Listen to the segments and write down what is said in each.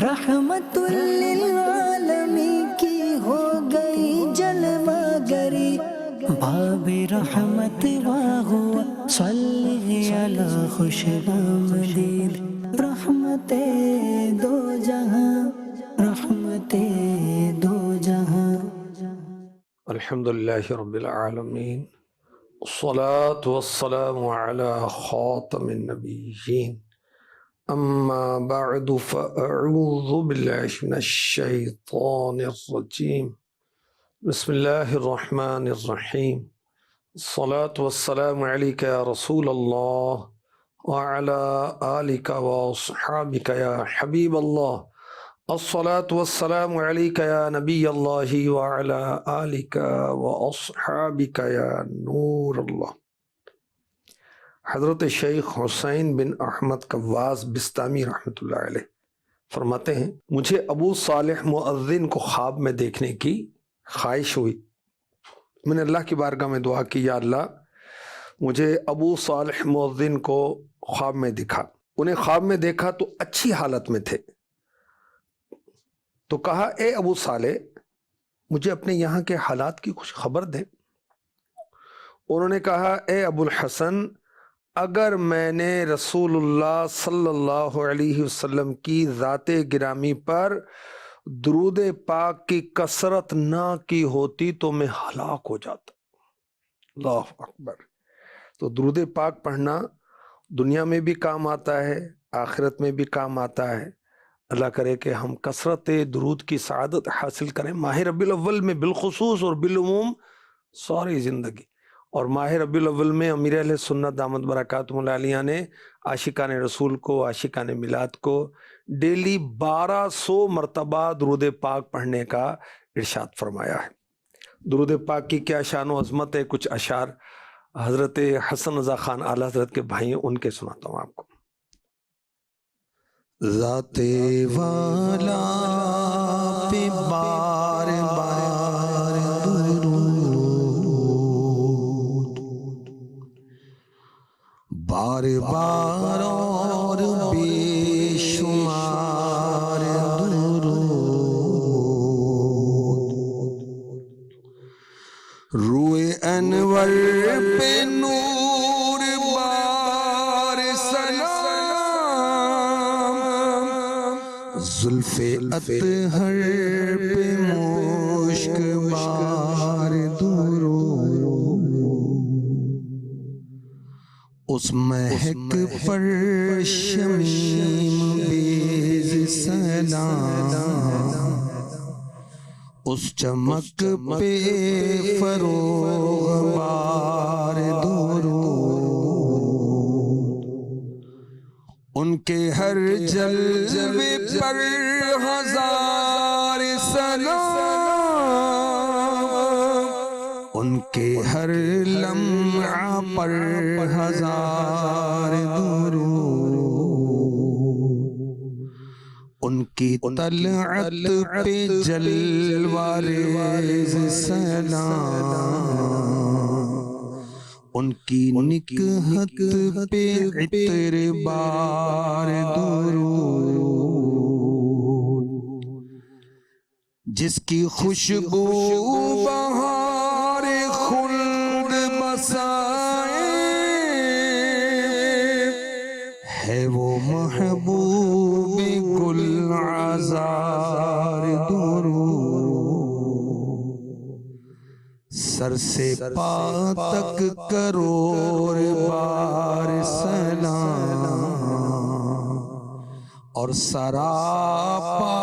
رحمت للعالمین کی ہو گئی جلوہ گری، باب رحمت ہوا صلی علی خوش آمدید، رحمت دو جہاں، رحمت دو جہاں۔ الحمدللہ رب العالمین، الصلاة والسلام علی خاتم النبیین، اما بعد فاعوذ باللہ من الشیطان الرجیم، بسم اللہ الرحمن الرحیم، الصلاة والسلام علیک یا رسول اللہ وعلی آلک واصحابک یا حبیب اللہ، الصلاة والسلام علیک یا نبی اللہ وعلی آلک واصحابک یا نور اللہ۔ حضرت شیخ حسین بن احمد قواس بستامی رحمۃ اللہ علیہ فرماتے ہیں، مجھے ابو صالح مؤذن کو خواب میں دیکھنے کی خواہش ہوئی۔ میں نے اللہ کی بارگاہ میں دعا کی، یا اللہ مجھے ابو صالح مؤذن کو خواب میں دکھا۔ انہیں خواب میں دیکھا تو اچھی حالت میں تھے، تو کہا اے ابو صالح مجھے اپنے یہاں کے حالات کی کچھ خبر دے۔ انہوں نے کہا اے ابو الحسن، اگر میں نے رسول اللہ صلی اللہ علیہ وسلم کی ذات گرامی پر درود پاک کی کثرت نہ کی ہوتی تو میں ہلاک ہو جاتا۔ اللہ اکبر۔ تو درود پاک پڑھنا دنیا میں بھی کام آتا ہے، آخرت میں بھی کام آتا ہے۔ اللہ کرے کہ ہم کثرت درود کی سعادت حاصل کریں ماہ ربیع الاول میں بالخصوص اور بالعموم ساری زندگی۔ اور ماہ ربیع الاول میں امیر اہل سنت دامت برکاتہم العالیہ نے عاشقان رسول کو، عاشقان میلاد کو ڈیلی 1200 مرتبہ درود پاک پڑھنے کا ارشاد فرمایا ہے۔ درود پاک کی کیا شان و عظمت ہے، کچھ اشعار حضرت حسن رضا خان اعلیٰ حضرت کے بھائی ہیں، ان کے سناتا ہوں آپ کو۔ ذات والا پہ بار بار درود، بار بار اور بے شمار درود، روئے انور پہ نور بار سلام، زلف اطہر پہ مشک بار درود، اس مہک پر شمیم بیز سلام، اس چمک پہ فروغ بار درود، ان کے ہر جلوے پر ہزار سلام، ان کے ہر لمحہ پر ہزار درود، ان کی طلعت پہ جلوہ ریز سلام، ان کی نکہت پہ عطر بار درود، جس کی خوشبو بہار خلد بسائے ہے وہ محبوب گل عذار درود، سر سے پا تک کروڑ بار سلام، اور سراپا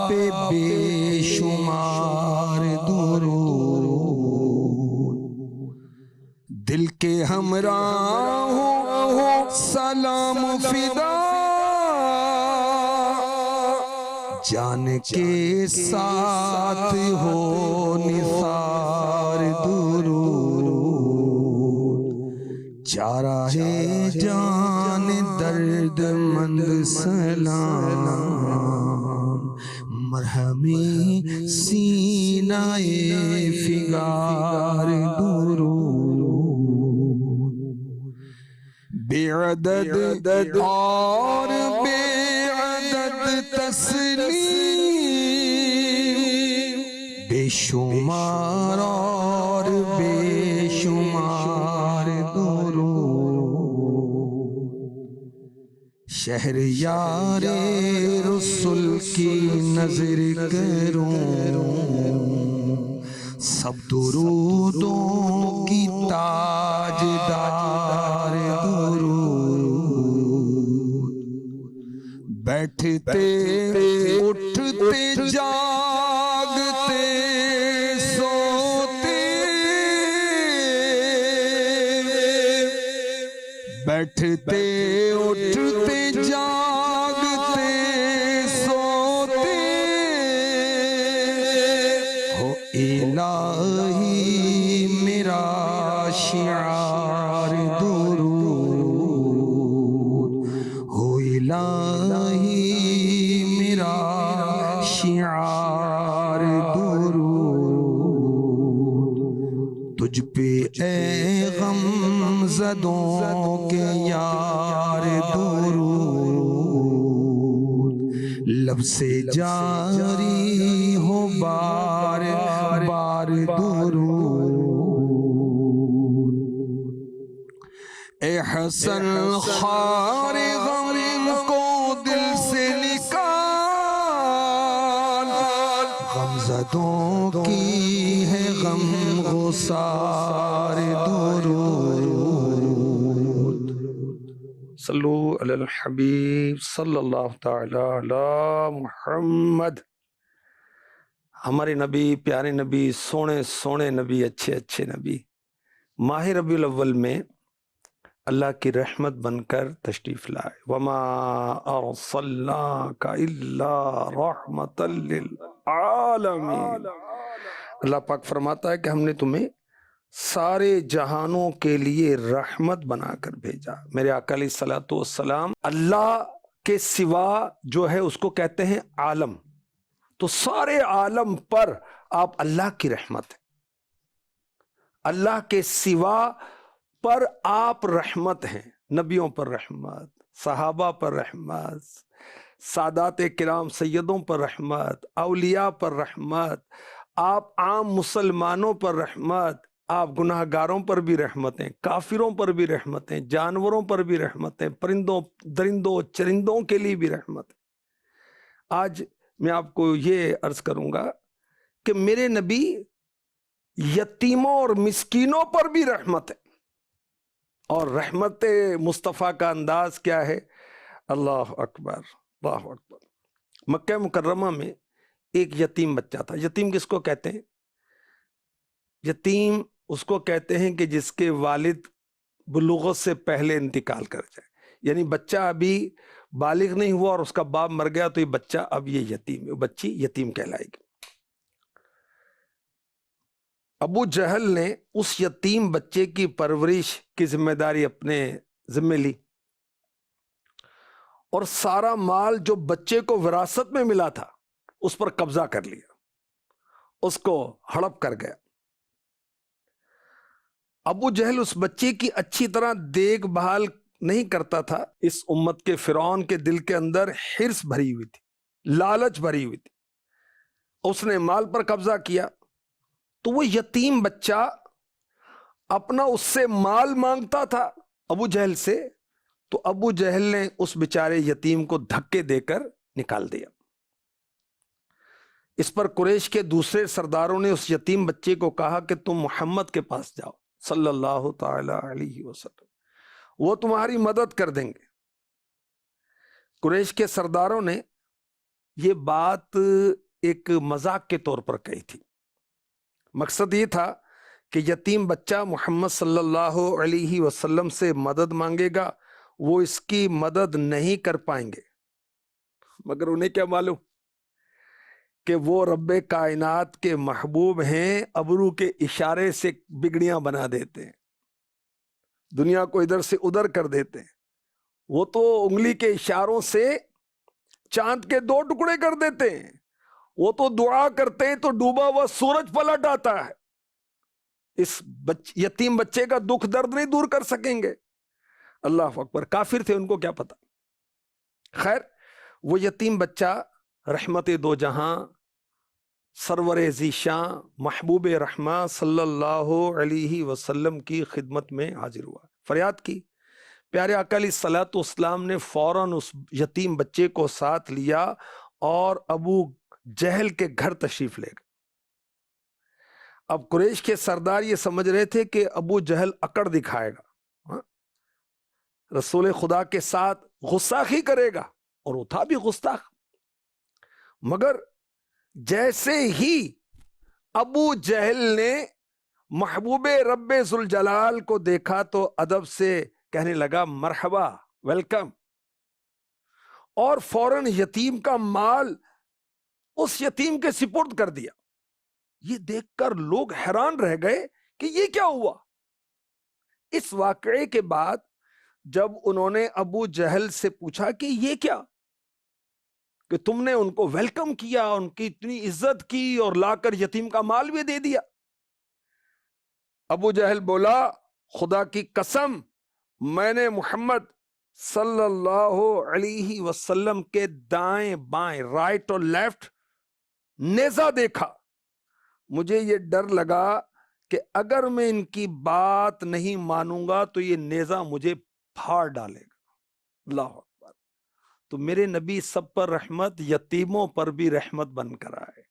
پہ بے شمار درود، دل کے ہمراہ ہو سلام فدا، جان کے ساتھ ہو نثار درود، چارہ جان درد مند سلام، مرہم سینہ فگار درود، بے عدد اور بے عدد تسلیم، بے شمار اور بے شمار درود، شہریار رسول کی نظر کروں، سب درودوں کی تاجدار درود، بیٹھتے اٹھتے جاگتے سوتے، بیٹھتے اٹھتے جاگتے سوتے، ہو الہی میرا شعار درود، ہو الہی میرا شعار درود، تجھ پہ اے غم زدوں کے یار درود، لب سے جاری ہو بار بار درود، اے حسن خار غم کو دل سے نکال، غم زدوں کی ہے غم گسار درود، صلو علی الحبیب صلی اللہ تعالی علی محمد۔ ہمارے نبی، پیارے نبی، سونے سونے نبی، اچھے اچھے نبی ماہ ربیع الاول میں اللہ کی رحمت بن کر تشریف لائے۔ وما ارسلناک الا رحمتا للعالمین۔ اللہ پاک فرماتا ہے کہ ہم نے تمہیں سارے جہانوں کے لیے رحمت بنا کر بھیجا۔ میرے آقا علیہ الصلوۃ والسلام، اللہ کے سوا جو ہے اس کو کہتے ہیں عالم، تو سارے عالم پر آپ اللہ کی رحمت ہیں، اللہ کے سوا پر آپ رحمت ہیں، نبیوں پر رحمت، صحابہ پر رحمت، سادات کرام سیدوں پر رحمت، اولیاء پر رحمت، آپ عام مسلمانوں پر رحمت، آپ گناہ گاروں پر بھی رحمتیں، کافروں پر بھی رحمتیں، جانوروں پر بھی رحمتیں، پرندوں درندوں چرندوں کے لیے بھی رحمتیں۔ آج میں آپ کو یہ عرض کروں گا کہ میرے نبی یتیموں اور مسکینوں پر بھی رحمت ہے، اور رحمت مصطفیٰ کا انداز کیا ہے؟ اللہ اکبر، اللہ اکبر۔ مکہ مکرمہ میں ایک یتیم بچہ تھا۔ یتیم کس کو کہتے ہیں؟ یتیم اس کو کہتے ہیں کہ جس کے والد بلوغت سے پہلے انتقال کر جائے، یعنی بچہ ابھی بالغ نہیں ہوا اور اس کا باپ مر گیا تو یہ بچہ اب یہ یتیم ہے، بچی یتیم کہلائے گی۔ ابو جہل نے اس یتیم بچے کی پرورش کی ذمہ داری اپنے ذمہ لی، اور سارا مال جو بچے کو وراثت میں ملا تھا اس پر قبضہ کر لیا، اس کو ہڑپ کر گیا۔ ابو جہل اس بچے کی اچھی طرح دیکھ بھال نہیں کرتا تھا۔ اس امت کے فرعون کے دل کے اندر حرص بھری ہوئی تھی، لالچ بھری ہوئی تھی، اس نے مال پر قبضہ کیا، تو وہ یتیم بچہ اپنا اس سے مال مانگتا تھا ابو جہل سے، تو ابو جہل نے اس بیچارے یتیم کو دھکے دے کر نکال دیا۔ اس پر قریش کے دوسرے سرداروں نے اس یتیم بچے کو کہا کہ تم محمد کے پاس جاؤ صلی اللہ تعالی علیہ وسلم، وہ تمہاری مدد کر دیں گے۔ قریش کے سرداروں نے یہ بات ایک مذاق کے طور پر کہی تھی، مقصد یہ تھا کہ یتیم بچہ محمد صلی اللہ علیہ وسلم سے مدد مانگے گا، وہ اس کی مدد نہیں کر پائیں گے، مگر انہیں کیا معلوم کہ وہ رب کائنات کے محبوب ہیں، ابرو کے اشارے سے بگڑیاں بنا دیتے ہیں، دنیا کو ادھر سے ادھر کر دیتے ہیں، وہ تو انگلی کے اشاروں سے چاند کے 2 ٹکڑے کر دیتے ہیں، وہ تو دعا کرتے ہیں تو ڈوبا ہوا سورج پلٹ آتا ہے۔ اس یتیم بچے کا دکھ درد نہیں دور کر سکیں گے۔ اللہ اکبر، کافر تھے، ان کو کیا پتا۔ خیر، وہ یتیم بچہ رحمت دو جہاں سرور ذیشاں محبوب رحمہ صلی اللہ علیہ وسلم کی خدمت میں حاضر ہوا، فریاد کی۔ پیارے آقا علیہ الصلوۃ والسلام نے فوراً اس یتیم بچے کو ساتھ لیا اور ابو جہل کے گھر تشریف لے گئے۔ اب قریش کے سردار یہ سمجھ رہے تھے کہ ابو جہل اکڑ دکھائے گا، رسول خدا کے ساتھ غصاخی کرے گا، اور وہ تھا بھی گستاخ۔ مگر جیسے ہی ابو جہل نے محبوب رب ذوالجلال کو دیکھا تو ادب سے کہنے لگا مرحبا، ویلکم، اور فوراً یتیم کا مال اس یتیم کے سپرد کر دیا۔ یہ دیکھ کر لوگ حیران رہ گئے کہ یہ کیا ہوا۔ اس واقعے کے بعد جب انہوں نے ابو جہل سے پوچھا کہ یہ کیا، کہ تم نے ان کو ویلکم کیا، ان کی اتنی عزت کی اور لا کر یتیم کا مال بھی دے دیا، ابو جہل بولا خدا کی قسم میں نے محمد صلی اللہ علیہ وسلم کے دائیں بائیں، رائٹ اور لیفٹ نیزہ دیکھا، مجھے یہ ڈر لگا کہ اگر میں ان کی بات نہیں مانوں گا تو یہ نیزہ مجھے پھاڑ ڈالے گا۔ اللہ اکبر۔ تو میرے نبی سب پر رحمت، یتیموں پر بھی رحمت بن کر آئے،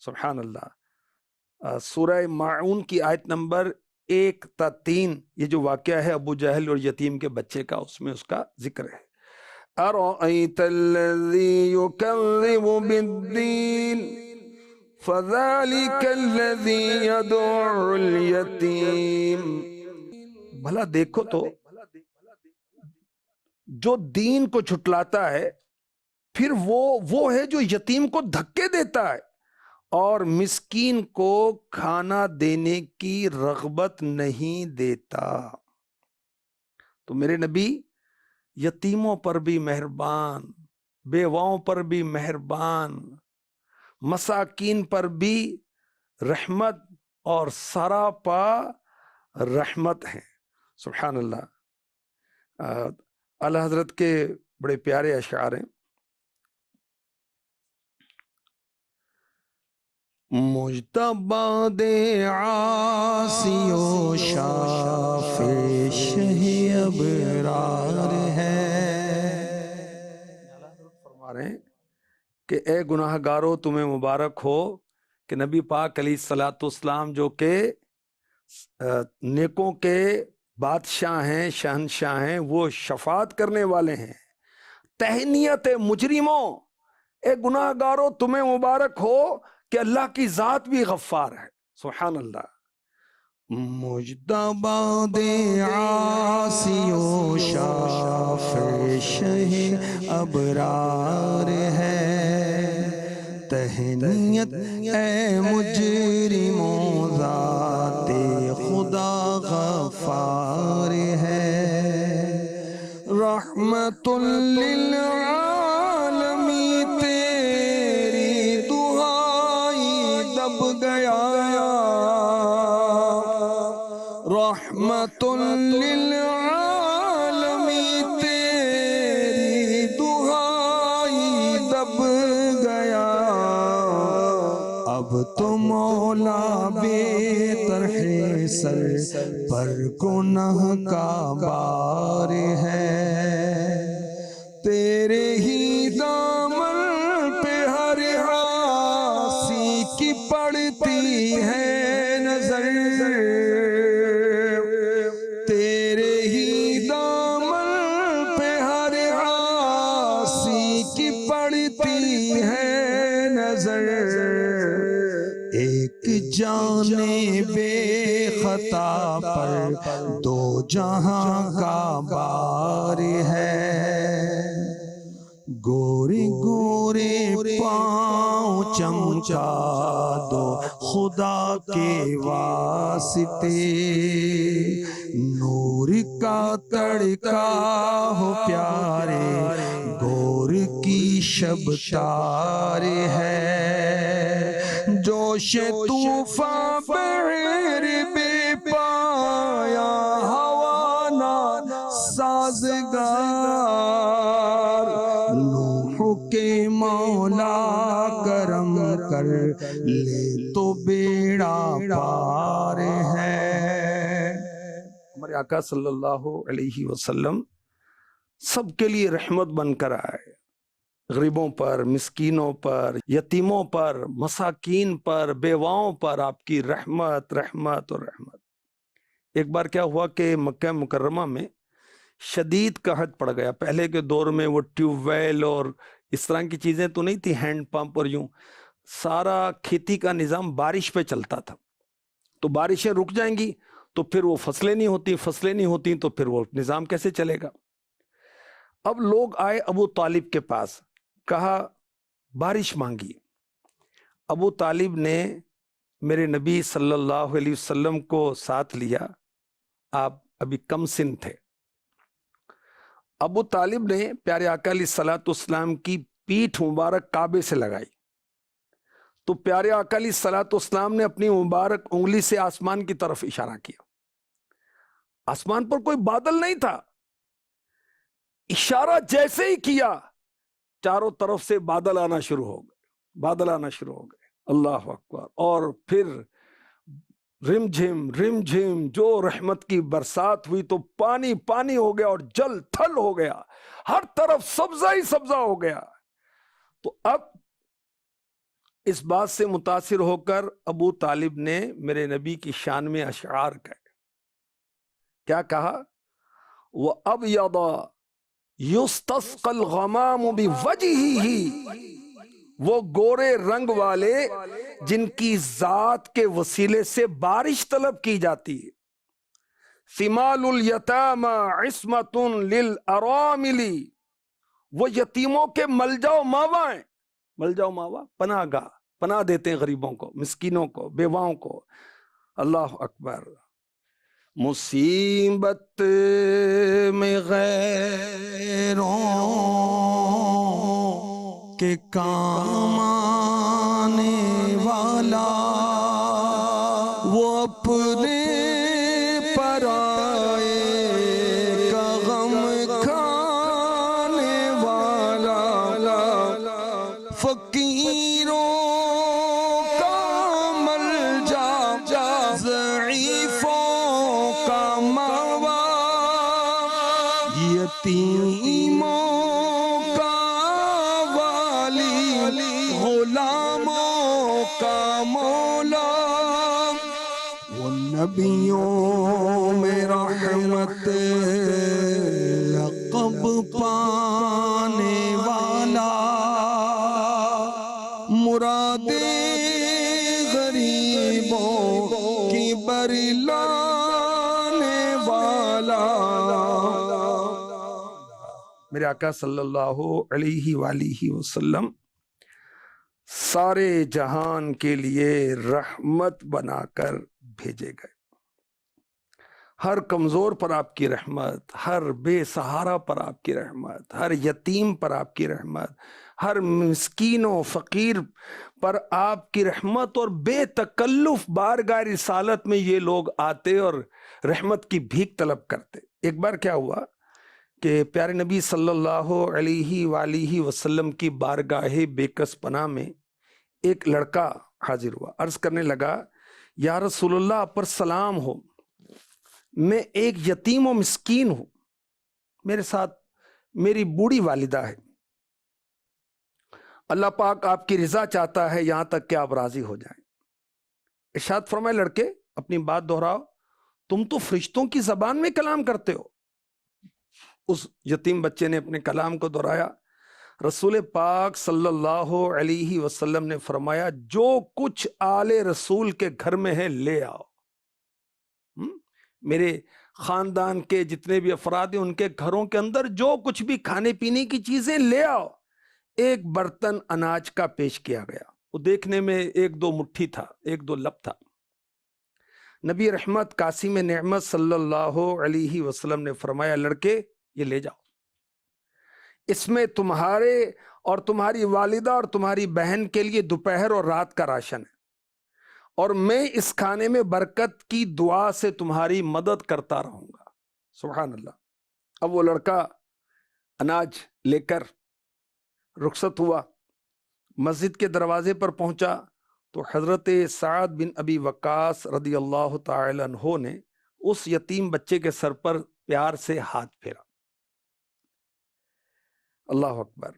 سبحان اللہ۔ سورہ ماعون کی آیت نمبر 1 تا 3 یہ جو واقعہ ہے ابو جہل اور یتیم کے بچے کا، اس میں اس کا ذکر ہے۔ اَرَأَيْتَ الَّذِي يُكَذِّبُ بِالدِّينِ فَذَلِكَ الَّذِي يَدُعُّ الْيَتِيمَ۔ بھلا دیکھو تو جو دین کو جھٹلاتا ہے پھر وہ ہے جو یتیم کو دھکے دیتا ہے اور مسکین کو کھانا دینے کی رغبت نہیں دیتا۔ تو میرے نبی یتیموں پر بھی مہربان، بیواؤں پر بھی مہربان، مساکین پر بھی رحمت اور سراپا رحمت ہیں، سبحان اللہ۔ اعلی حضرت کے بڑے پیارے اشعار ہیں۔ مجتبی دے عاصی و شافع شہ ابرار ہے۔ فرما رہے ہیں کہ اے گناہ گارو تمہیں مبارک ہو کہ نبی پاک علیہ الصلوۃ والسلام جو کہ نیکوں کے بادشاہ ہیں، شہنشاہ ہیں، وہ شفاعت کرنے والے ہیں۔ تہنیت مجرموں، اے گناہ گارو تمہیں مبارک ہو کہ اللہ کی ذات بھی غفار ہے، سبحان اللہ۔ مجتبی دے عاصی و شافع شہ ابرار ہے، تہنیت اے مجرموں ذات خدا غفار ہے، رحمت للعالمین تیری دعائی دب گیا، رحمت للعالمین تیری دعائی دب گیا، اب تو مولا بے طرح سر پر گناہ کا بار ہے، تیرے ہی دامن پہ ہر عاصی کی پڑتی ہے نظر، تیرے ہی دامن پہ ہر عاصی کی پڑتی ہے نظر، ایک جانے بے خطا پر دو جہاں کا بار ہے، گورے گورے پاؤں چمکا دو خدا کے واسطے، نور کا تڑکا ہو پیارے گور کی شب تار ہے، جوش طوفان بحر بے پایا ہوا نا سازگار، نوح کے کرم کر لے تو بیڑا پار ہے۔ ہمارے آقا صلی اللہ علیہ وسلم سب کے لیے رحمت بن کر آئے، غریبوں پر، مسکینوں پر، یتیموں پر، مساکین پر، بیواؤں پر آپ کی رحمت رحمت اور رحمت۔ ایک بار کیا ہوا کہ مکہ مکرمہ میں شدید قحط پڑ گیا۔ پہلے کے دور میں وہ ٹیوب ویل اور اس طرح کی چیزیں تو نہیں تھی، ہینڈ پمپ اور یوں، سارا کھیتی کا نظام بارش پہ چلتا تھا۔ تو بارشیں رک جائیں گی تو پھر وہ فصلیں نہیں ہوتی تو پھر وہ نظام کیسے چلے گا؟ اب لوگ آئے ابو طالب کے پاس، کہا بارش مانگی۔ ابو طالب نے میرے نبی صلی اللہ علیہ وسلم کو ساتھ لیا، آپ ابھی کم سن تھے۔ ابو طالب نے پیارے آقا علیہ الصلوۃ والسلام کی پیٹھ مبارک کعبے سے لگائی تو پیارے آقا علیہ الصلوۃ والسلام نے اپنی مبارک انگلی سے آسمان کی طرف اشارہ کیا۔ آسمان پر کوئی بادل نہیں تھا، اشارہ جیسے ہی کیا چاروں طرف سے بادل آنا شروع ہو گئے، اللہ اکبر۔ اور پھر رم جھم جو رحمت کی برسات ہوئی تو پانی پانی ہو گیا اور جل تھل ہو گیا، ہر طرف سبزہ ہی سبزہ ہو گیا۔ تو اب اس بات سے متاثر ہو کر ابو طالب نے میرے نبی کی شان میں اشعار کہے۔ کیا کہا؟ وَأَبْيَضَ يُسْتَسْقَى الْغَمَامُ بِوَجْهِهِ، وہ گورے رنگ والے جن کی ذات کے وسیلے سے بارش طلب کی جاتی ہے۔ ثِمَالُ الْيَتَامَى عِصْمَةٌ لِلْأَرَامِلِ، وہ یتیموں کے ملجا و ماوا ہیں۔ ملجا و ماوا پناہ گاہ، پناہ دیتے ہیں غریبوں کو، مسکینوں کو، بیواؤں کو۔ اللہ اکبر۔ مصیبت میں غیروں کے کام آنے والا، وہ اپنے پرائے کا غم کھانے والا، فقیروں کا ملجا، ضعیفوں کا ماوا، یتیموں کا والی، غلاموں کا مولا، وہ نبیوں میں رحمت لقب پانے والا، مراد غریبوں کی برلانے والا۔ میرے آقا صلی اللہ علیہ وآلہ وسلم سارے جہان کے لیے رحمت بنا کر بھیجے گئے۔ ہر کمزور پر آپ کی رحمت، ہر بے سہارا پر آپ کی رحمت، ہر یتیم پر آپ کی رحمت، ہر مسکین و فقیر پر آپ کی رحمت، اور بے تکلف بارگاہ رسالت میں یہ لوگ آتے اور رحمت کی بھیک طلب کرتے۔ ایک بار کیا ہوا کہ پیارے نبی صلی اللہ علیہ وآلہ وسلم کی بارگاہ بیکس پناہ میں ایک لڑکا حاضر ہوا، عرض کرنے لگا یا رسول اللہ آپ پر سلام ہو، میں ایک یتیم و مسکین ہوں، میرے ساتھ میری بوڑھی والدہ ہے، اللہ پاک آپ کی رضا چاہتا ہے یہاں تک کہ آپ راضی ہو جائیں۔ ارشاد فرمائے لڑکے اپنی بات دہراؤ، تم تو فرشتوں کی زبان میں کلام کرتے ہو۔ اس یتیم بچے نے اپنے کلام کو دہرایا۔ رسول پاک صلی اللہ علیہ وسلم نے فرمایا جو کچھ آل رسول کے گھر میں ہے لے آؤ، میرے خاندان کے جتنے بھی افراد ہیں ان کے گھروں کے اندر جو کچھ بھی کھانے پینے کی چیزیں لے آؤ۔ ایک برتن اناج کا پیش کیا گیا، وہ دیکھنے میں ایک دو مٹھی تھا، ایک دو لب تھا۔ نبی رحمت قاسم نعمت صلی اللہ علیہ وسلم نے فرمایا لڑکے یہ لے جاؤ، اس میں تمہارے اور تمہاری والدہ اور تمہاری بہن کے لیے دوپہر اور رات کا راشن ہے، اور میں اس کھانے میں برکت کی دعا سے تمہاری مدد کرتا رہوں گا۔ سبحان اللہ۔ اب وہ لڑکا اناج لے کر رخصت ہوا، مسجد کے دروازے پر پہنچا تو حضرت سعد بن ابی وقاص رضی اللہ تعالی عنہ نے اس یتیم بچے کے سر پر پیار سے ہاتھ پھیرا۔ اللہ اکبر۔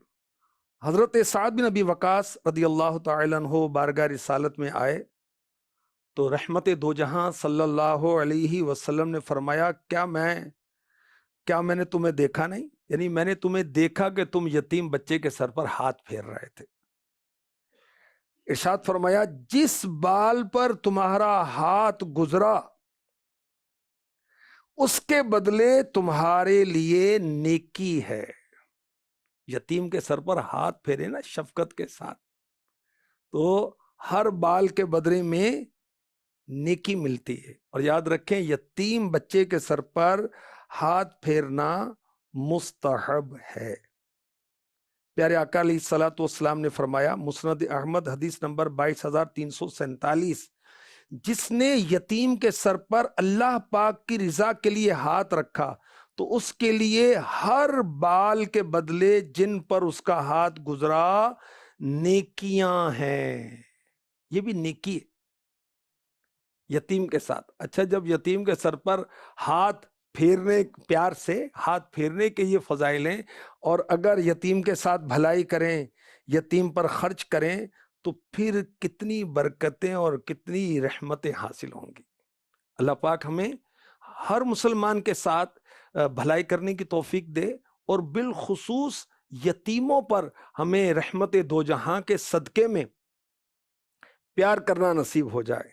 حضرت سعد بن ابی وقاص رضی اللہ تعالی عنہ بارگاہ رسالت میں آئے تو رحمت دو جہاں صلی اللہ علیہ وسلم نے فرمایا کیا میں نے تمہیں دیکھا نہیں؟ یعنی میں نے تمہیں دیکھا کہ تم یتیم بچے کے سر پر ہاتھ پھیر رہے تھے۔ ارشاد فرمایا جس بال پر تمہارا ہاتھ گزرا اس کے بدلے تمہارے لیے نیکی ہے۔ یتیم کے سر پر ہاتھ پھیرے نا شفقت کے ساتھ تو ہر بال کے بدلے میں نیکی ملتی ہے۔ اور یاد رکھیں یتیم بچے کے سر پر ہاتھ پھیرنا مستحب ہے۔ پیارے آقا علیہ الصلوۃ والسلام نے فرمایا، مسند احمد حدیث نمبر 22,347، جس نے یتیم کے سر پر اللہ پاک کی رضا کے لیے ہاتھ رکھا تو اس کے لیے ہر بال کے بدلے جن پر اس کا ہاتھ گزرا نیکیاں ہیں۔ یہ بھی نیکی ہے یتیم کے ساتھ۔ اچھا، جب یتیم کے سر پر ہاتھ پھیرنے، پیار سے ہاتھ پھیرنے کے یہ فضائل ہیں، اور اگر یتیم کے ساتھ بھلائی کریں، یتیم پر خرچ کریں تو پھر کتنی برکتیں اور کتنی رحمتیں حاصل ہوں گی۔ اللہ پاک ہمیں ہر مسلمان کے ساتھ بھلائی کرنے کی توفیق دے، اور بالخصوص یتیموں پر ہمیں رحمت دو جہاں کے صدقے میں پیار کرنا نصیب ہو جائے۔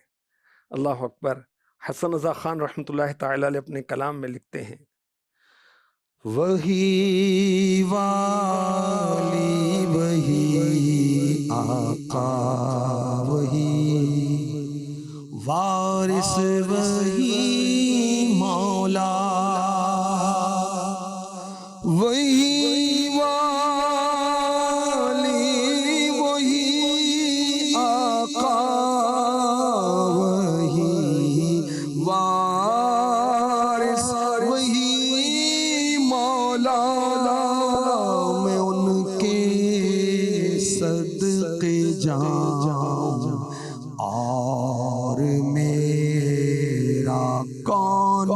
اللہ اکبر۔ حسن رضا خان رحمۃ اللہ تعالی علیہ اپنے کلام میں لکھتے ہیں، وہی والی وہی آقا وہی وارث وہی مولا، وہی والی وہی آقا وہی وارث وہی مولا، میں ان کے صدقے جاؤں اور میرا کون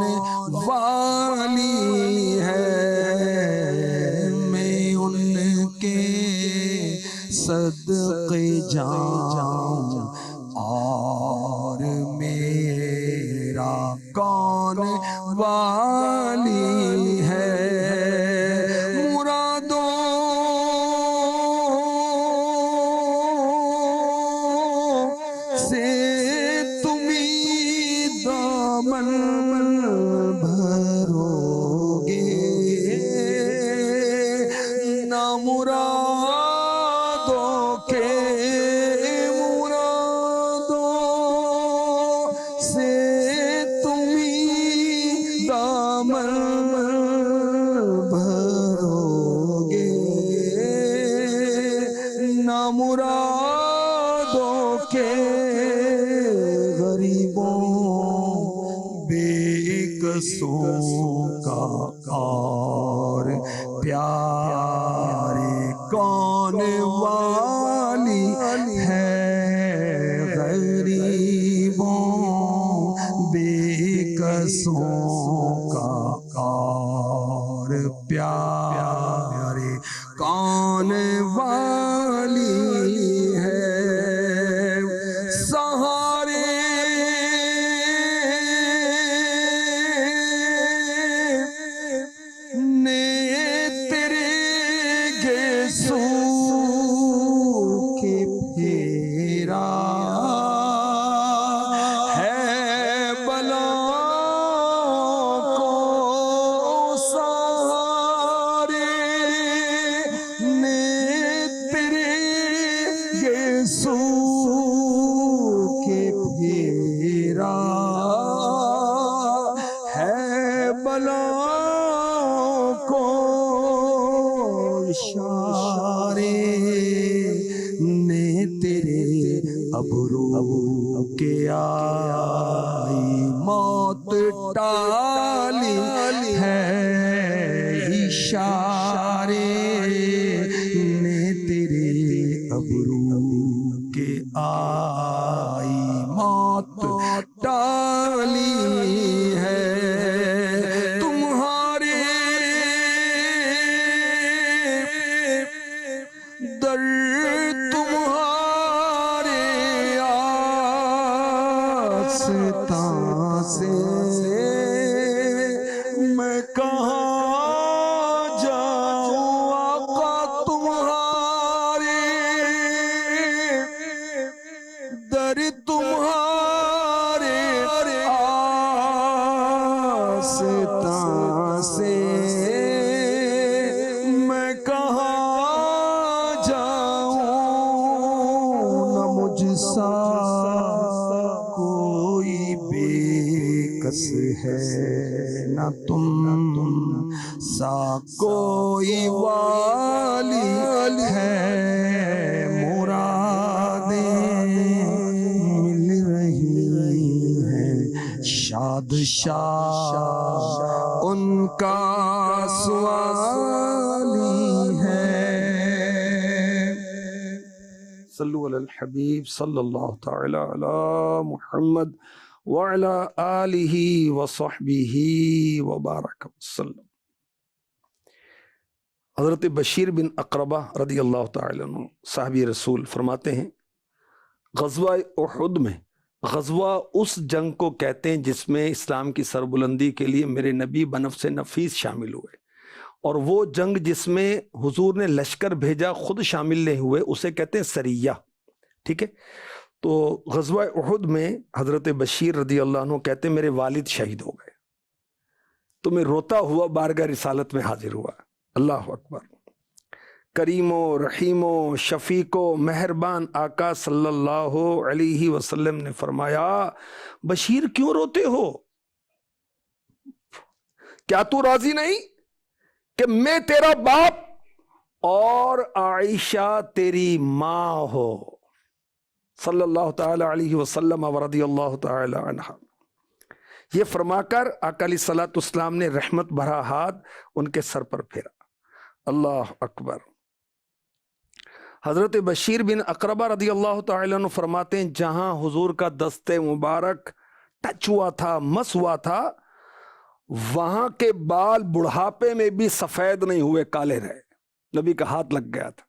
والی ہے، میں ان کے صدقے جاؤں اور میرا کون والی ہے، مرادوں سے تمہیں دامن بھرو گے، نہ مرادوں کے مرادوں سے تمہیں دامن بھرو گے، نہ مرادوں کے غریبوں بے کسوں کا اور پیارے کون والی ہے، غریبوں بے کسوں کا اور پیارے کون والی ہے، سہارے نے تیرے گیسو کے پھیرا ہے، بلا کو سہارے نے تیرے گیسو کے پھیرا ہے، بلا کو اشارے نے تیرے ابرو کے آئی موت ٹالی ہے، اشارے نے تیرے ابرو آئی موت ٹالی ہے تمہارے در تمہارے آستان سے میں کہاں جاؤں آقا تمہارے در تمہارے آستان سے میں کہاں جاؤں نہ مجھ سا کوئی بے کس ہے نہ تم سا کوئی والی ہے مرادیں مل رہی ہیں شاد شاد ان کا سوالی ہے صلو علی الحبیب صلی اللہ تعالی علی محمد وعلی آلہ وصحبہ وبارک وسلم۔ حضرت بشیر بن اقربہ رضی اللہ تعالی عنہ صحابی رسول فرماتے ہیں غزوہ احد میں، غزوہ اس جنگ کو کہتے ہیں جس میں اسلام کی سربلندی کے لیے میرے نبی بنفس نفیس شامل ہوئے، اور وہ جنگ جس میں حضور نے لشکر بھیجا خود شامل نہیں ہوئے اسے کہتے ہیں سریہ، ٹھیک ہے۔ تو غزوہ احد میں حضرت بشیر رضی اللہ عنہ کہتے ہیں میرے والد شہید ہو گئے، تو میں روتا ہوا بارگاہ رسالت میں حاضر ہوا۔ اللہ اکبر۔ کریم و رحیم و شفیق و مہربان آقا صلی اللہ علیہ وسلم نے فرمایا بشیر کیوں روتے ہو؟ کیا تو راضی نہیں کہ میں تیرا باپ اور عائشہ تیری ماں ہو؟ صلی اللہ تعالی علیہ وسلم ورضی اللہ تعالی عنہ۔ یہ فرما کر آقا علیہ الصلوۃ والسلام نے رحمت بھرا ہاتھ ان کے سر پر پھیرا۔ اللہ اکبر۔ حضرت بشیر بن اقربہ رضی اللہ تعالی عنہ فرماتے ہیں جہاں حضور کا دست مبارک ٹچ ہوا تھا، مس ہوا تھا، وہاں کے بال بڑھاپے میں بھی سفید نہیں ہوئے، کالے رہے، نبی کا ہاتھ لگ گیا تھا۔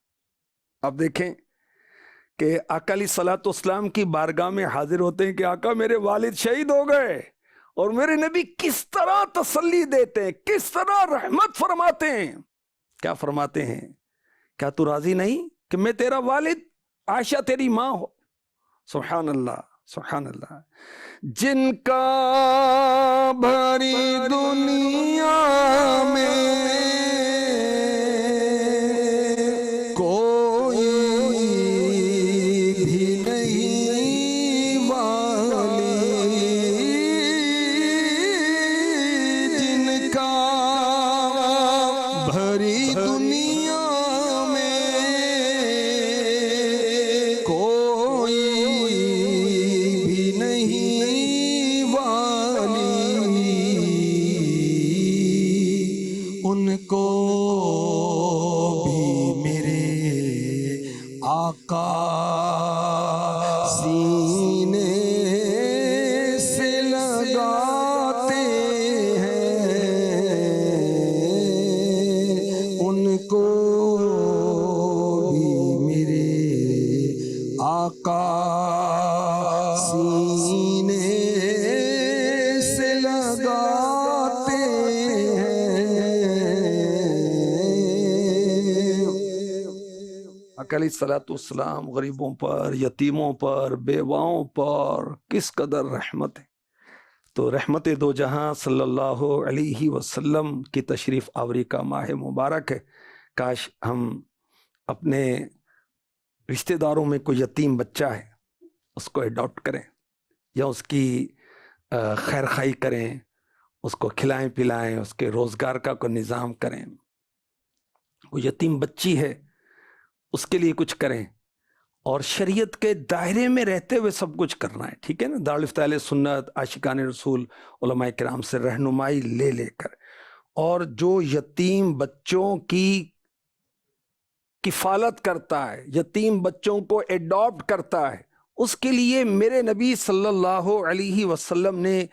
اب دیکھیں کہ آقا علیہ الصلوۃ والسلام کی بارگاہ میں حاضر ہوتے ہیں کہ آقا میرے والد شہید ہو گئے، اور میرے نبی کس طرح تسلی دیتے ہیں، کس طرح رحمت فرماتے ہیں۔ کیا فرماتے ہیں؟ کیا تو راضی نہیں کہ میں تیرا والد، عائشہ تیری ماں ہو؟ سبحان اللہ، سبحان اللہ۔ جن کا بھری دنیا میں کوئی بھی نہیں والی، جن کا بھری دنیا ان کو بھی میرے آقا سینے سے لگاتے ہیں، ان کو بھی میرے آقا سینے سے لگاتے ہیں۔ آقا علیہ الصلوۃ والسلام غریبوں پر، یتیموں پر، بیواؤں پر کس قدر رحمت ہے۔ تو رحمت دو جہاں صلی اللہ علیہ وسلم کی تشریف آوری کا ماہ مبارک ہے۔ کاش ہم اپنے رشتہ داروں میں کوئی یتیم بچہ ہے اس کو اڈاپٹ کریں، یا اس کی خیر خواہی کریں، اس کو کھلائیں پلائیں، اس کے روزگار کا کوئی نظام کریں۔ کوئی یتیم بچی ہے اس کے لیے کچھ کریں، اور شریعت کے دائرے میں رہتے ہوئے سب کچھ کرنا ہے، ٹھیک ہے نا۔ دارالفتہ اہل سنت، عاشقان رسول، علماء کرام سے رہنمائی لے لے کر، اور جو یتیم بچوں کی کفالت کرتا ہے، یتیم بچوں کو ایڈاپٹ کرتا ہے، اس کے لیے میرے نبی صلی اللہ علیہ وسلم نے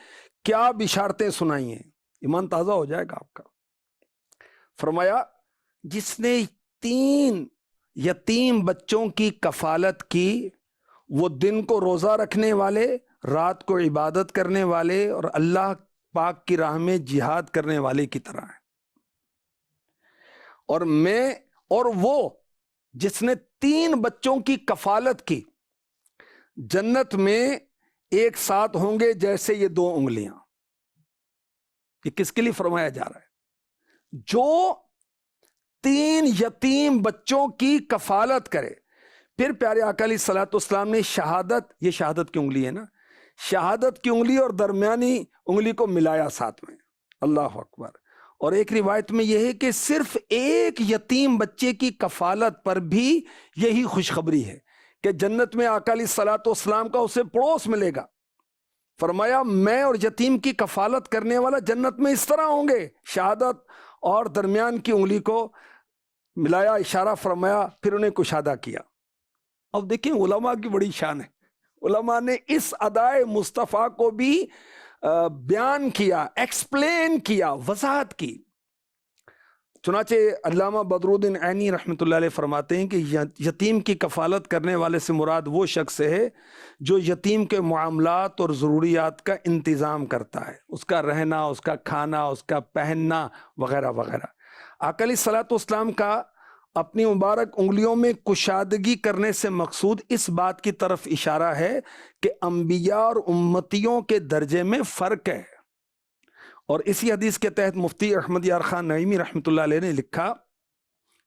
کیا بشارتیں سنائی ہیں، ایمان تازہ ہو جائے گا آپ کا۔ فرمایا جس نے 3 یتیم بچوں کی کفالت کی وہ دن کو روزہ رکھنے والے، رات کو عبادت کرنے والے اور اللہ پاک کی راہ میں جہاد کرنے والے کی طرح ہے۔ اور وہ جس نے 3 بچوں کی کفالت کی جنت میں ایک ساتھ ہوں گے جیسے یہ 2 انگلیاں۔ یہ کس کے لیے فرمایا جا رہا ہے؟ جو 3 یتیم بچوں کی کفالت کرے۔ پھر پیارے آقا علیہ الصلوۃ والسلام نے شہادت، یہ شہادت کی انگلی ہے نا، شہادت کی انگلی اور درمیانی انگلی کو ملایا ساتھ میں، اللہ اکبر۔ اور ایک روایت میں یہ ہے کہ صرف ایک یتیم بچے کی کفالت پر بھی یہی خوشخبری ہے کہ جنت میں آقا علیہ الصلوۃ والسلام کا اسے پڑوس ملے گا۔ فرمایا میں اور یتیم کی کفالت کرنے والا جنت میں اس طرح ہوں گے، شہادت اور درمیان کی انگلی کو ملایا، اشارہ فرمایا، پھر انہیں کشادہ کیا۔ اب دیکھیں علماء کی بڑی شان ہے، علماء نے اس ادائے مصطفیٰ کو بھی بیان کیا، ایکسپلین کیا، وضاحت کی۔ چنانچہ علامہ بدرالدین عینی رحمۃ اللہ علیہ فرماتے ہیں کہ یتیم کی کفالت کرنے والے سے مراد وہ شخص ہے جو یتیم کے معاملات اور ضروریات کا انتظام کرتا ہے، اس کا رہنا، اس کا کھانا، اس کا پہننا وغیرہ وغیرہ۔ آقا علیہ الصلوۃ والسلام کا اپنی مبارک انگلیوں میں کشادگی کرنے سے مقصود اس بات کی طرف اشارہ ہے کہ انبیاء اور امتیوں کے درجے میں فرق ہے۔ اور اسی حدیث کے تحت مفتی احمد یار خان نعیمی رحمۃ اللہ علیہ نے لکھا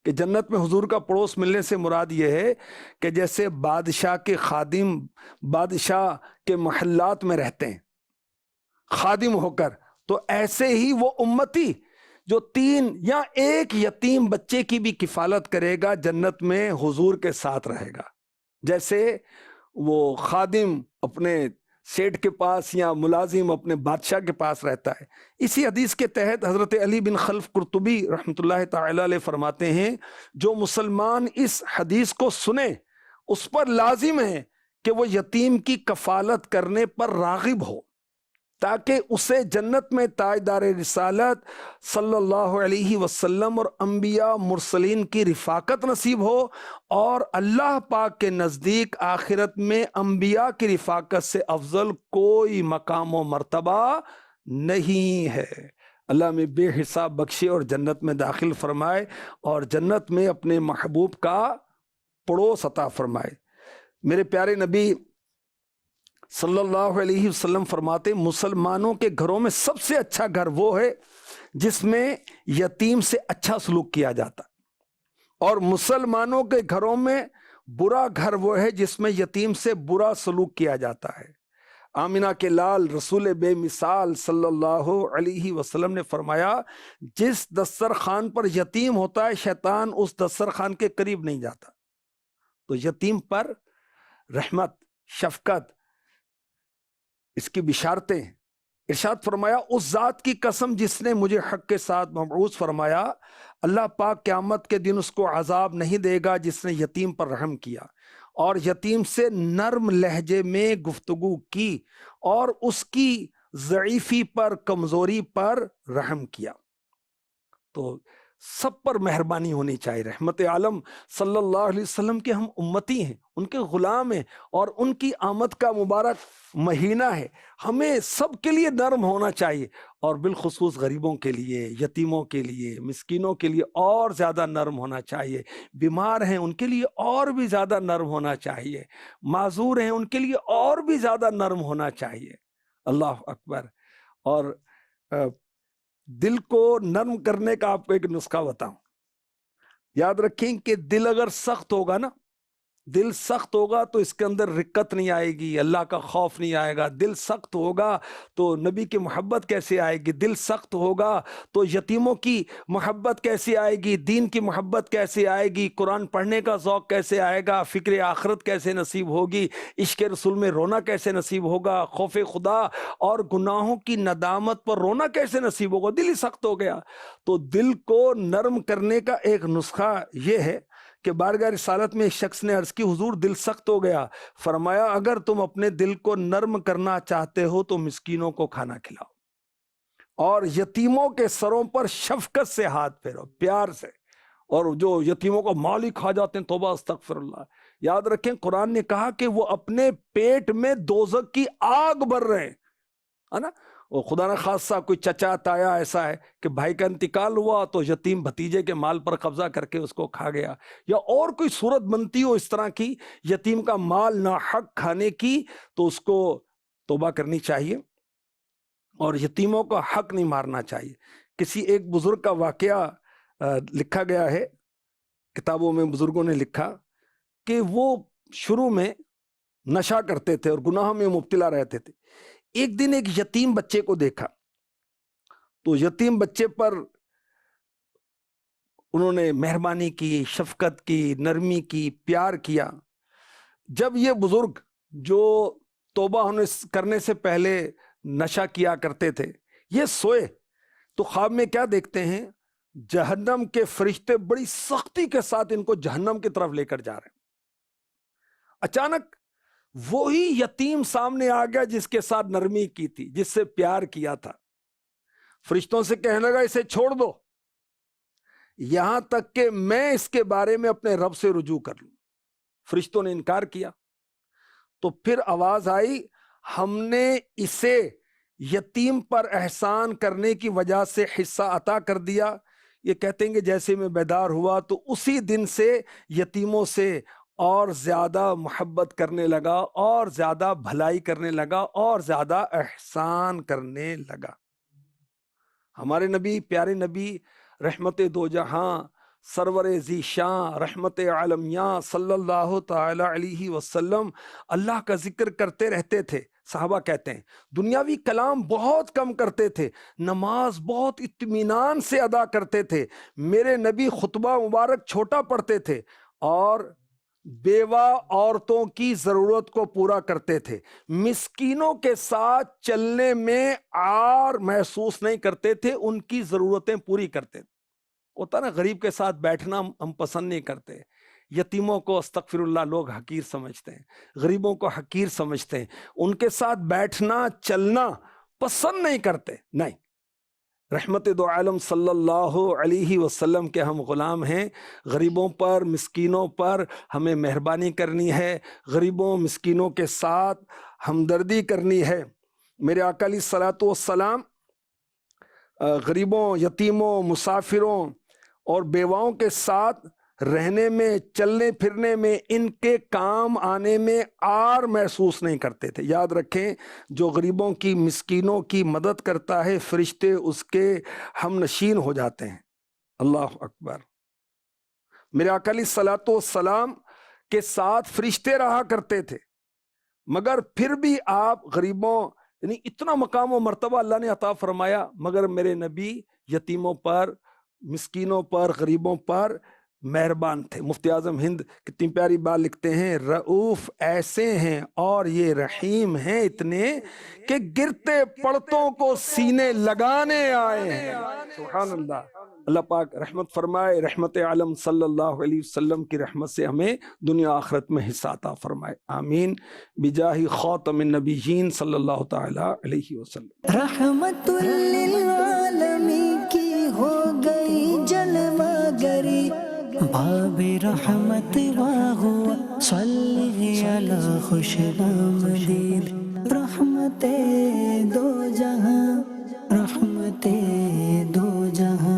کہ جنت میں حضور کا پڑوس ملنے سے مراد یہ ہے کہ جیسے بادشاہ کے خادم بادشاہ کے محلات میں رہتے ہیں خادم ہو کر، تو ایسے ہی وہ امتی جو 3 یا 1 یتیم بچے کی بھی کفالت کرے گا جنت میں حضور کے ساتھ رہے گا، جیسے وہ خادم اپنے سیٹ کے پاس یا ملازم اپنے بادشاہ کے پاس رہتا ہے۔ اسی حدیث کے تحت حضرت علی بن خلف قرطبی رحمۃ اللہ تعالی علیہ فرماتے ہیں جو مسلمان اس حدیث کو سنے اس پر لازم ہے کہ وہ یتیم کی کفالت کرنے پر راغب ہو تاکہ اسے جنت میں تاجدار رسالت صلی اللہ علیہ وسلم اور انبیاء مرسلین کی رفاقت نصیب ہو، اور اللہ پاک کے نزدیک آخرت میں انبیاء کی رفاقت سے افضل کوئی مقام و مرتبہ نہیں ہے۔ اللہ میں بے حساب بخشے اور جنت میں داخل فرمائے اور جنت میں اپنے محبوب کا پڑوس عطا فرمائے۔ میرے پیارے نبی صلی اللہ علیہ وسلم فرماتے مسلمانوں کے گھروں میں سب سے اچھا گھر وہ ہے جس میں یتیم سے اچھا سلوک کیا جاتا، اور مسلمانوں کے گھروں میں برا گھر وہ ہے جس میں یتیم سے برا سلوک کیا جاتا ہے۔ آمینہ کے لال رسول بے مثال صلی اللہ علیہ وسلم نے فرمایا جس دسترخوان پر یتیم ہوتا ہے شیطان اس دسترخوان کے قریب نہیں جاتا۔ تو یتیم پر رحمت، شفقت، اس کی بشارتیں۔ ارشاد فرمایا اس ذات کی قسم جس نے مجھے حق کے ساتھ مبعوث فرمایا، اللہ پاک قیامت کے دن اس کو عذاب نہیں دے گا جس نے یتیم پر رحم کیا اور یتیم سے نرم لہجے میں گفتگو کی اور اس کی ضعیفی پر، کمزوری پر رحم کیا۔ تو سب پر مہربانی ہونی چاہیے۔ رحمت عالم صلی اللہ علیہ وسلم کے ہم امتی ہیں، ان کے غلام ہیں، اور ان کی آمد کا مبارک مہینہ ہے۔ ہمیں سب کے لیے نرم ہونا چاہیے، اور بالخصوص غریبوں کے لیے، یتیموں کے لیے، مسکینوں کے لیے اور زیادہ نرم ہونا چاہیے۔ بیمار ہیں ان کے لیے اور بھی زیادہ نرم ہونا چاہیے، معذور ہیں ان کے لیے اور بھی زیادہ نرم ہونا چاہیے۔ اللہ اکبر۔ اور دل کو نرم کرنے کا آپ کو ایک نسخہ بتاؤں۔ یاد رکھیں کہ دل اگر سخت ہوگا نا، دل سخت ہوگا تو اس کے اندر رقت نہیں آئے گی، اللہ کا خوف نہیں آئے گا۔ دل سخت ہوگا تو نبی کی محبت کیسے آئے گی؟ دل سخت ہوگا تو یتیموں کی محبت کیسے آئے گی؟ دین کی محبت کیسے آئے گی؟ قرآن پڑھنے کا ذوق کیسے آئے گا؟ فکر آخرت کیسے نصیب ہوگی؟ عشق رسول میں رونا کیسے نصیب ہوگا؟ خوف خدا اور گناہوں کی ندامت پر رونا کیسے نصیب ہوگا؟ دل ہی سخت ہو گیا۔ تو دل کو نرم کرنے کا ایک نسخہ یہ ہے کہ بارگاہ رسالت میں ایک شخص نے عرض کی حضور دل سخت ہو گیا. فرمایا اگر تم اپنے دل کو نرم کرنا چاہتے ہو تو مسکینوں کو کھانا کھلاؤ اور یتیموں کے سروں پر شفقت سے ہاتھ پھیرو، پیار سے. اور جو یتیموں کو مال ہی کھا جاتے ہیں، توبہ استغفر اللہ. یاد رکھیں قرآن نے کہا کہ وہ اپنے پیٹ میں دوزخ کی آگ بھر رہے ہیں، ہے نا. اور خدا نہ خاصہ کوئی چچا تایا ایسا ہے کہ بھائی کا انتقال ہوا تو یتیم بھتیجے کے مال پر قبضہ کر کے اس کو کھا گیا، یا اور کوئی صورت بنتی ہو اس طرح کی یتیم کا مال ناحق کھانے کی، تو اس کو توبہ کرنی چاہیے اور یتیموں کو حق نہیں مارنا چاہیے. کسی ایک بزرگ کا واقعہ لکھا گیا ہے، کتابوں میں بزرگوں نے لکھا کہ وہ شروع میں نشہ کرتے تھے اور گناہ میں مبتلا رہتے تھے. ایک دن ایک یتیم بچے کو دیکھا تو یتیم بچے پر انہوں نے مہربانی کی، شفقت کی، نرمی کی، پیار کیا. جب یہ بزرگ جو توبہ کرنے سے پہلے نشہ کیا کرتے تھے یہ سوئے تو خواب میں کیا دیکھتے ہیں؟ جہنم کے فرشتے بڑی سختی کے ساتھ ان کو جہنم کی طرف لے کر جا رہے ہیں. اچانک وہی یتیم سامنے آ گیا جس کے ساتھ نرمی کی تھی، جس سے پیار کیا تھا. فرشتوں سے کہنے لگا اسے چھوڑ دو یہاں تک کہ میں اس کے بارے میں اپنے رب سے رجوع کر لوں. فرشتوں نے انکار کیا تو پھر آواز آئی ہم نے اسے یتیم پر احسان کرنے کی وجہ سے حصہ عطا کر دیا. یہ کہتے ہیں کہ جیسے میں بیدار ہوا تو اسی دن سے یتیموں سے اور زیادہ محبت کرنے لگا اور زیادہ بھلائی کرنے لگا اور زیادہ احسان کرنے لگا. ہمارے نبی، پیارے نبی، رحمت دو جہاں، سرور ذی شان، رحمت عالمیاں صلی اللہ تعالی علیہ وسلم اللہ کا ذکر کرتے رہتے تھے. صحابہ کہتے ہیں دنیاوی کلام بہت کم کرتے تھے، نماز بہت اطمینان سے ادا کرتے تھے. میرے نبی خطبہ مبارک چھوٹا پڑھتے تھے اور بیوہ عورتوں کی ضرورت کو پورا کرتے تھے. مسکینوں کے ساتھ چلنے میں عار محسوس نہیں کرتے تھے، ان کی ضرورتیں پوری کرتے تھے. ہوتا نا غریب کے ساتھ بیٹھنا ہم پسند نہیں کرتے، یتیموں کو استغفر اللہ لوگ حقیر سمجھتے ہیں، غریبوں کو حقیر سمجھتے ہیں، ان کے ساتھ بیٹھنا چلنا پسند نہیں کرتے. نہیں، رحمت دو عالم صلی اللہ علیہ وسلم کے ہم غلام ہیں. غریبوں پر، مسکینوں پر ہمیں مہربانی کرنی ہے، غریبوں مسکینوں کے ساتھ ہمدردی کرنی ہے. میرے آقا علیہ الصلوۃ والسلام غریبوں، یتیموں، مسافروں اور بیواؤں کے ساتھ رہنے میں، چلنے پھرنے میں، ان کے کام آنے میں عار محسوس نہیں کرتے تھے. یاد رکھیں جو غریبوں کی، مسکینوں کی مدد کرتا ہے فرشتے اس کے ہم نشین ہو جاتے ہیں. اللہ اکبر. میرے آقا علیہ الصلوۃ والسلام کے ساتھ فرشتے رہا کرتے تھے، مگر پھر بھی آپ غریبوں، یعنی اتنا مقام و مرتبہ اللہ نے عطا فرمایا، مگر میرے نبی یتیموں پر، مسکینوں پر، غریبوں پر مہربان تھے. مفتی اعظم ہند کتنی پیاری بات لکھتے ہیں، رؤوف ایسے ہیں اور یہ رحیم ہیں اتنے کہ گرتے پڑتوں کو سینے لگانے آئے ہیں. سبحان اللہ. اللہ پاک رحمت فرمائے، رحمت عالم صلی اللہ علیہ وسلم کی رحمت سے ہمیں دنیا آخرت میں حصہ عطا فرمائے. آمین بجاہ خاتم النبیین صلی اللہ تعالی علیہ وسلم. رحمت للعالمین کی ہو گئی جلوہ گری، باب رحمت واہ صلی علی خوش آمدید. رحمت دو جہاں، رحمت دو جہاں.